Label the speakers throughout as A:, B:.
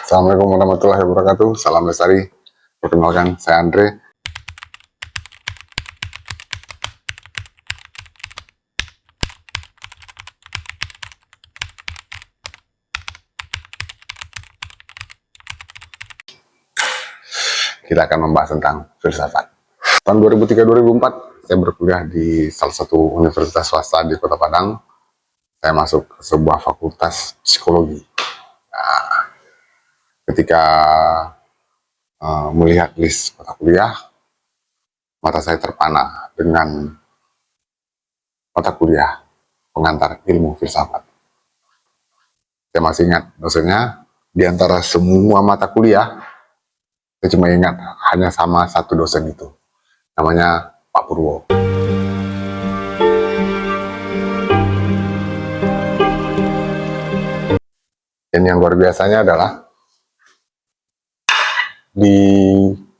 A: Assalamualaikum warahmatullahi wabarakatuh. Salam lestari. Perkenalkan, saya Andre. Kita akan membahas tentang filsafat. Tahun 2003-2004, saya berkuliah di salah satu universitas swasta di Kota Padang. Saya masuk ke sebuah fakultas psikologi. Nah, ketika melihat list mata kuliah, mata saya terpana dengan mata kuliah pengantar ilmu filsafat. Saya masih ingat dosennya, di antara semua mata kuliah, saya cuma ingat hanya sama satu dosen itu, namanya Pak Purwo. Dan yang luar biasanya adalah di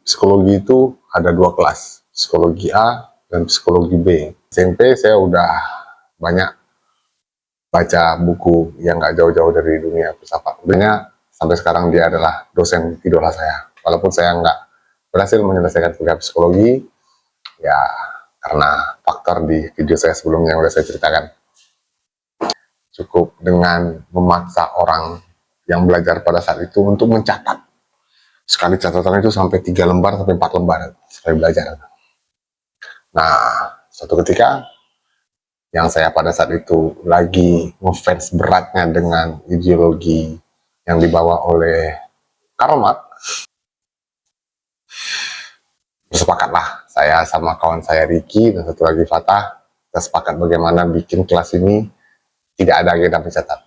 A: psikologi itu ada dua kelas, psikologi A dan psikologi B. SMP saya udah banyak baca buku yang gak jauh-jauh dari dunia filsafat. Sebenarnya sampai sekarang dia adalah dosen idola saya. Walaupun saya nggak berhasil menyelesaikan kuliah psikologi, ya karena faktor di video saya sebelumnya yang udah saya ceritakan. Cukup dengan memaksa orang yang belajar pada saat itu untuk mencatat. Sekali catatan itu sampai 3 lembar sampai 4 lembar sekali belajar. Nah, suatu ketika yang saya pada saat itu lagi ngefans beratnya dengan ideologi yang dibawa oleh Karl Marx, bersepakatlah saya sama kawan saya Ricky dan satu lagi Fatah, kita sepakat bagaimana bikin kelas ini tidak ada agenda mencatat.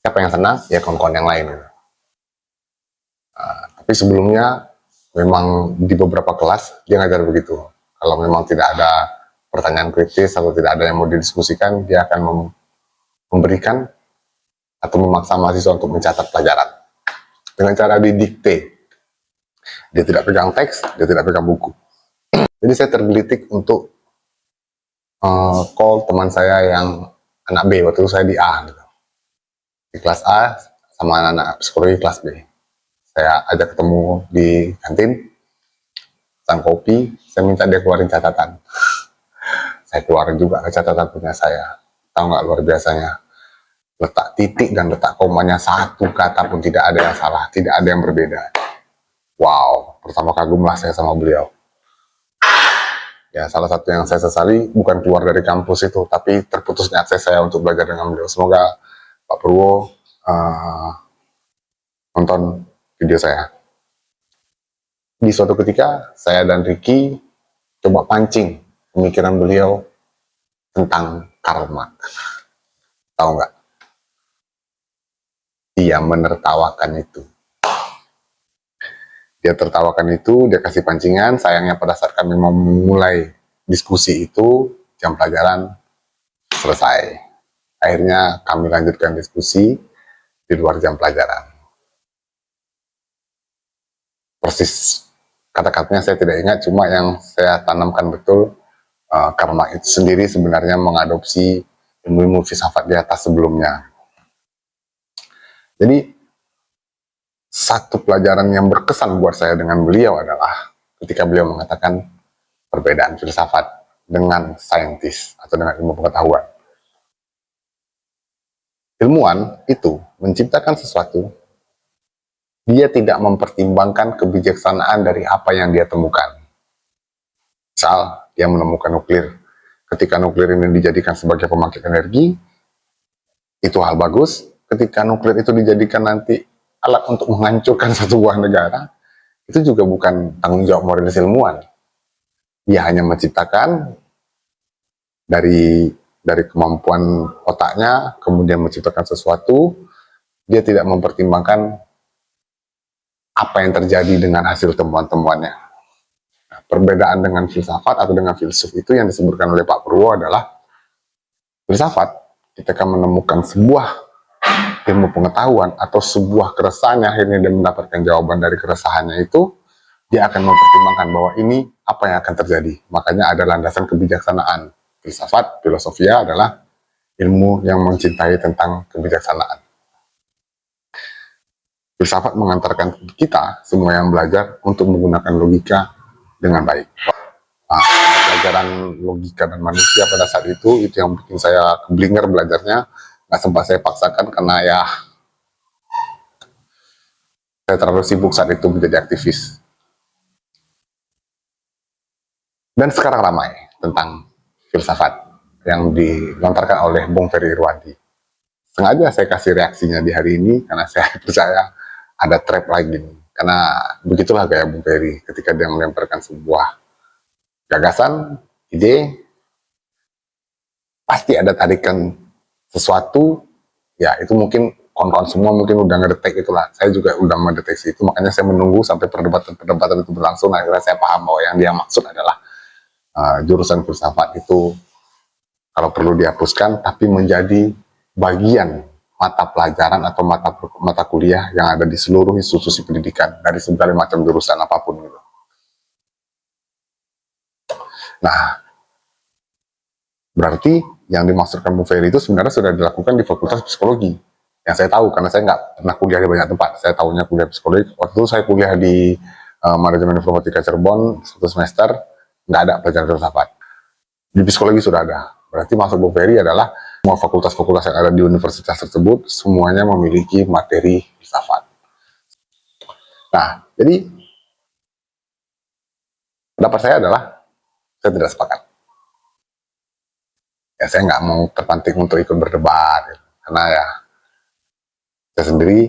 A: Siapa yang senang? Ya kawan-kawan yang lain. Tapi sebelumnya memang di beberapa kelas dia ngajar begitu. Kalau memang tidak ada pertanyaan kritis atau tidak ada yang mau didiskusikan, dia akan memberikan atau memaksa mahasiswa untuk mencatat pelajaran dengan cara didikte. Dia tidak pegang teks, dia tidak pegang buku. Jadi saya tergelitik untuk call teman saya yang anak B, waktu itu saya di A gitu. Di kelas A sama anak-anak psikologi kelas B. Saya ajak ketemu di kantin, pesan kopi, saya minta dia keluarin catatan. Saya keluarin juga catatan punya saya. Tahu nggak luar biasanya? Letak titik dan letak komanya satu kata pun tidak ada yang salah, tidak ada yang berbeda. Wow, pertama kagumlah saya sama beliau. Ya, salah satu yang saya sesali bukan keluar dari kampus itu, tapi terputusnya akses saya untuk belajar dengan beliau. Semoga Pak Purwo nonton video saya. Di suatu ketika, saya dan Ricky coba pancing pemikiran beliau tentang Karl Marx. Tahu nggak? Dia menertawakan itu. Dia tertawakan itu, dia kasih pancingan. Sayangnya pada saat kami mau memulai diskusi itu, jam pelajaran selesai. Akhirnya kami lanjutkan diskusi di luar jam pelajaran. Persis kata-katanya saya tidak ingat, cuma yang saya tanamkan betul, Karl Marx itu sendiri sebenarnya mengadopsi ilmu-ilmu filsafat di atas sebelumnya. Jadi satu pelajaran yang berkesan buat saya dengan beliau adalah ketika beliau mengatakan perbedaan filsafat dengan saintis atau dengan ilmu pengetahuan. Ilmuwan itu menciptakan sesuatu, dia tidak mempertimbangkan kebijaksanaan dari apa yang dia temukan. Misal, dia menemukan nuklir. Ketika nuklir ini dijadikan sebagai pembangkit energi, itu hal bagus. Ketika nuklir itu dijadikan nanti alat untuk menghancurkan satu buah negara, itu juga bukan tanggung jawab moralis ilmuwan. Dia hanya menciptakan dari kemampuan otaknya, kemudian menciptakan sesuatu, dia tidak mempertimbangkan apa yang terjadi dengan hasil temuan-temuannya. Nah, perbedaan dengan filsafat atau dengan filsuf itu yang disebutkan oleh Pak Purwo adalah filsafat ketika menemukan sebuah ilmu pengetahuan atau sebuah keresahan yang akhirnya dia mendapatkan jawaban dari keresahannya itu, dia akan mempertimbangkan bahwa ini apa yang akan terjadi. Makanya ada landasan kebijaksanaan. Filsafat, filosofia adalah ilmu yang mencintai tentang kebijaksanaan. Filsafat mengantarkan kita semua yang belajar untuk menggunakan logika dengan baik. Nah, pelajaran logika dan manusia pada saat itu yang bikin saya keblinger belajarnya. Nggak sempat saya paksakan karena ya saya terlalu sibuk saat itu menjadi aktivis. Dan sekarang ramai tentang filsafat yang dilontarkan oleh Bung Ferry Irwandi. Sengaja saya kasih reaksinya di hari ini karena saya percaya ada trap lagi nih. Karena begitulah gaya Bung Ferry ketika dia melemparkan sebuah gagasan, ide, pasti ada tarikan sesuatu, ya itu mungkin kawan-kawan semua mungkin udah ngedetek itulah. Saya juga udah mendeteksi itu, makanya saya menunggu sampai perdebatan itu berlangsung. Nah, akhirnya saya paham bahwa yang dia maksud adalah jurusan filsafat itu kalau perlu dihapuskan, tapi menjadi bagian mata pelajaran atau mata kuliah yang ada di seluruh institusi pendidikan dari segala macam jurusan apapun gitu. Nah, berarti yang dimaksudkan Bu Ferry itu sebenarnya sudah dilakukan di Fakultas Psikologi. Yang saya tahu, karena saya nggak pernah kuliah di banyak tempat. Saya tahunya kuliah psikologi. Waktu itu saya kuliah di Manajemen Informatika Cirebon, 1 semester, nggak ada pelajaran filsafat. Di psikologi sudah ada. Berarti maksud Bu Ferry adalah semua fakultas-fakultas yang ada di universitas tersebut, semuanya memiliki materi filsafat. Nah, jadi pendapat saya adalah, saya tidak sepakat. Ya, saya nggak mau terpantik untuk ikut berdebat, gitu. Karena ya, saya sendiri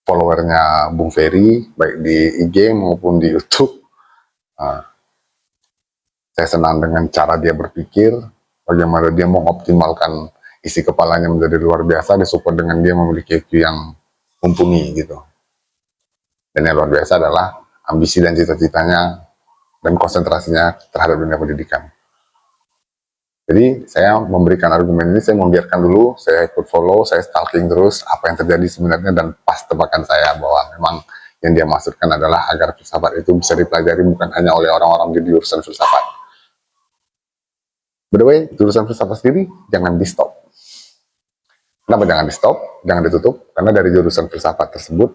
A: followernya Bung Ferry, baik di IG maupun di YouTube. Saya senang dengan cara dia berpikir, bagaimana dia mengoptimalkan isi kepalanya menjadi luar biasa, disupport dengan dia memiliki IQ yang mumpuni gitu. Dan yang luar biasa adalah ambisi dan cita-citanya dan konsentrasinya terhadap dunia pendidikan. Jadi saya memberikan argumen ini, saya membiarkan dulu, saya ikut follow, saya stalking terus apa yang terjadi sebenarnya, dan pas tebakan saya bahwa memang yang dia maksudkan adalah agar filsafat itu bisa dipelajari bukan hanya oleh orang-orang di jurusan filsafat. By the way, jurusan filsafat sendiri jangan di stop. Kenapa jangan di stop, jangan ditutup? Karena dari jurusan filsafat tersebut,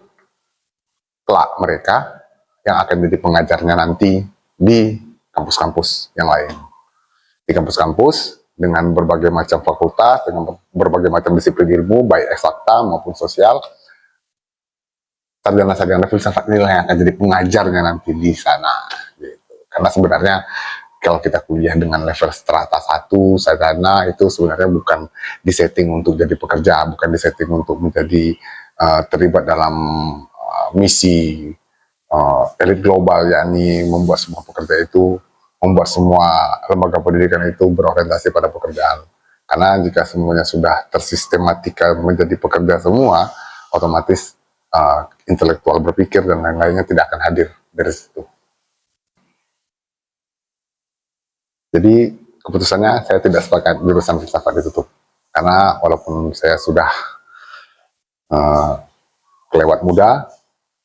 A: kelak mereka yang akan jadi pengajarnya nanti di kampus-kampus yang lain. Di kampus-kampus dengan berbagai macam fakultas, dengan berbagai macam disiplin ilmu, baik eksakta maupun sosial, sarjana-sarjana filsafat inilah yang akan jadi pengajarnya nanti di sana. Gitu. Karena sebenarnya kalau kita kuliah dengan level strata 1, sarjana itu sebenarnya bukan disetting untuk jadi pekerja, bukan disetting untuk menjadi terlibat dalam misi elit global, yakni membuat semua pekerja itu, membuat semua lembaga pendidikan itu berorientasi pada pekerjaan. Karena jika semuanya sudah tersistematika menjadi pekerja semua, otomatis intelektual berpikir dan lain-lainnya tidak akan hadir dari situ. Jadi keputusannya saya tidak sepakat jurusan filsafat ditutup. Karena walaupun saya sudah kelewat muda,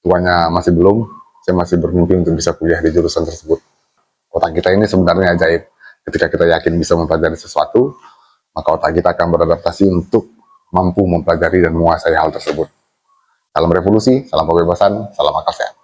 A: tuanya masih belum, saya masih bermimpi untuk bisa kuliah di jurusan tersebut. Otak kita ini sebenarnya ajaib. Ketika kita yakin bisa mempelajari sesuatu, maka otak kita akan beradaptasi untuk mampu mempelajari dan menguasai hal tersebut. Salam revolusi, salam kebebasan, salam akal sehat.